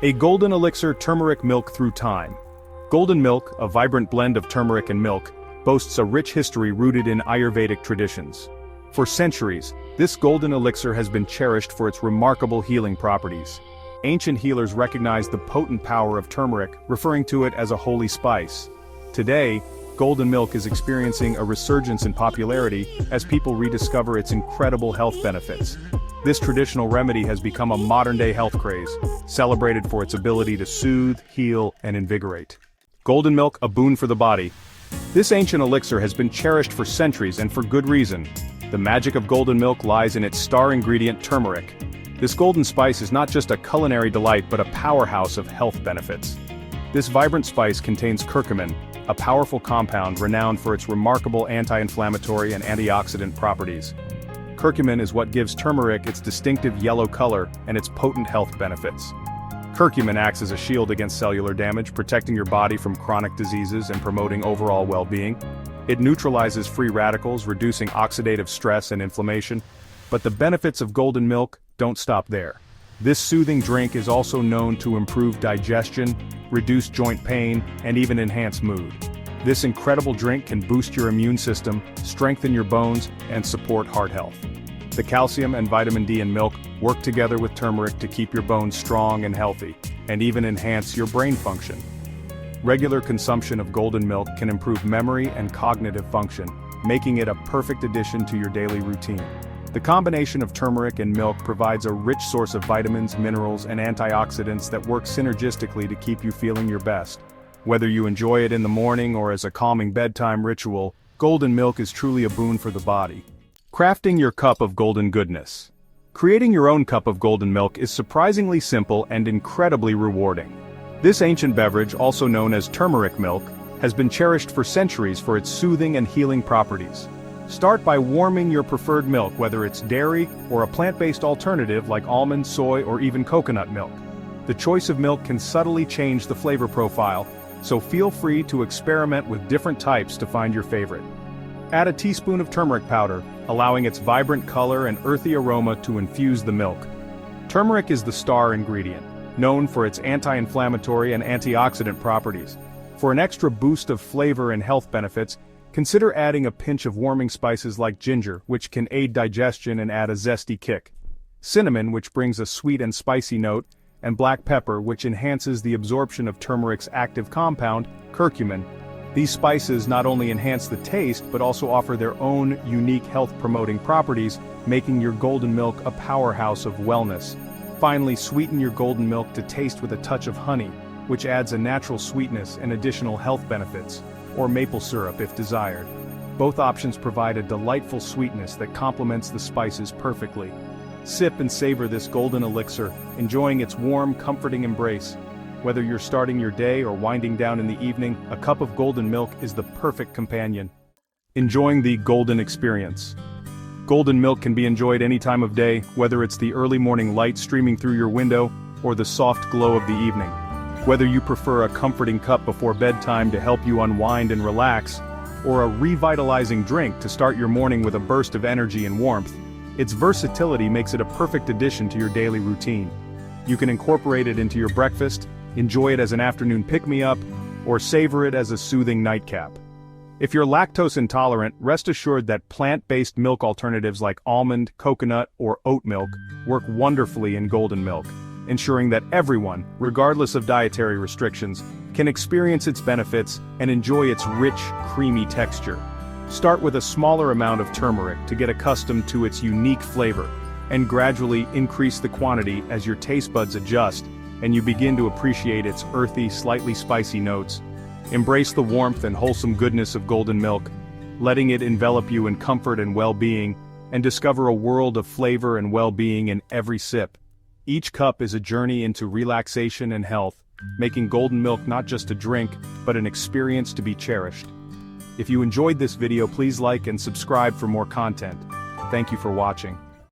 A golden elixir turmeric milk through time. Golden milk, a vibrant blend of turmeric and milk, boasts a rich history rooted in Ayurvedic traditions. For centuries, this golden elixir has been cherished for its remarkable healing properties. Ancient healers recognized the potent power of turmeric, referring to it as a holy spice. Today, golden milk is experiencing a resurgence in popularity as people rediscover its incredible health benefits. This traditional remedy has become a modern-day health craze, celebrated for its ability to soothe, heal, and invigorate. Golden milk, a boon for the body. This ancient elixir has been cherished for centuries and for good reason. The magic of golden milk lies in its star ingredient turmeric. This golden spice is not just a culinary delight but a powerhouse of health benefits. This vibrant spice contains curcumin, a powerful compound renowned for its remarkable anti-inflammatory and antioxidant properties. Curcumin is what gives turmeric its distinctive yellow color and its potent health benefits. Curcumin acts as a shield against cellular damage, protecting your body from chronic diseases and promoting overall well-being. It neutralizes free radicals, reducing oxidative stress and inflammation. But the benefits of golden milk don't stop there. This soothing drink is also known to improve digestion, reduce joint pain, and even enhance mood. This incredible drink can boost your immune system, strengthen your bones, and support heart health. The calcium and vitamin D in milk work together with turmeric to keep your bones strong and healthy, and even enhance your brain function. Regular consumption of golden milk can improve memory and cognitive function, making it a perfect addition to your daily routine. The combination of turmeric and milk provides a rich source of vitamins, minerals, and antioxidants that work synergistically to keep you feeling your best. Whether you enjoy it in the morning or as a calming bedtime ritual, golden milk is truly a boon for the body. Crafting your cup of golden goodness. Creating your own cup of golden milk is surprisingly simple and incredibly rewarding. This ancient beverage, also known as turmeric milk, has been cherished for centuries for its soothing and healing properties. Start by warming your preferred milk, whether it's dairy or a plant-based alternative like almond, soy, or even coconut milk. The choice of milk can subtly change the flavor profile, so feel free to experiment with different types to find your favorite. Add a teaspoon of turmeric powder, allowing its vibrant color and earthy aroma to infuse the milk. Turmeric is the star ingredient, known for its anti-inflammatory and antioxidant properties. For an extra boost of flavor and health benefits, consider adding a pinch of warming spices like ginger, which can aid digestion and add a zesty kick. Cinnamon, which brings a sweet and spicy note, and black pepper, which enhances the absorption of turmeric's active compound, curcumin. These spices not only enhance the taste but also offer their own unique health-promoting properties, making your golden milk a powerhouse of wellness. Finally, sweeten your golden milk to taste with a touch of honey, which adds a natural sweetness and additional health benefits, or maple syrup if desired. Both options provide a delightful sweetness that complements the spices perfectly. Sip and savor this golden elixir, enjoying its warm, comforting embrace. Whether you're starting your day or winding down in the evening, a cup of golden milk is the perfect companion. Enjoying the golden experience. Golden milk can be enjoyed any time of day, whether it's the early morning light streaming through your window or the soft glow of the evening. Whether you prefer a comforting cup before bedtime to help you unwind and relax, or a revitalizing drink to start your morning with a burst of energy and warmth, its versatility makes it a perfect addition to your daily routine. You can incorporate it into your breakfast, enjoy it as an afternoon pick-me-up, or savor it as a soothing nightcap. If you're lactose intolerant, rest assured that plant-based milk alternatives like almond, coconut, or oat milk work wonderfully in golden milk, ensuring that everyone, regardless of dietary restrictions, can experience its benefits and enjoy its rich, creamy texture. Start with a smaller amount of turmeric to get accustomed to its unique flavor, and gradually increase the quantity as your taste buds adjust and you begin to appreciate its earthy, slightly spicy notes. Embrace the warmth and wholesome goodness of golden milk, letting it envelop you in comfort and well-being, and discover a world of flavor and well-being in every sip. Each cup is a journey into relaxation and health, making golden milk not just a drink, but an experience to be cherished. If you enjoyed this video, please like and subscribe for more content. Thank you for watching.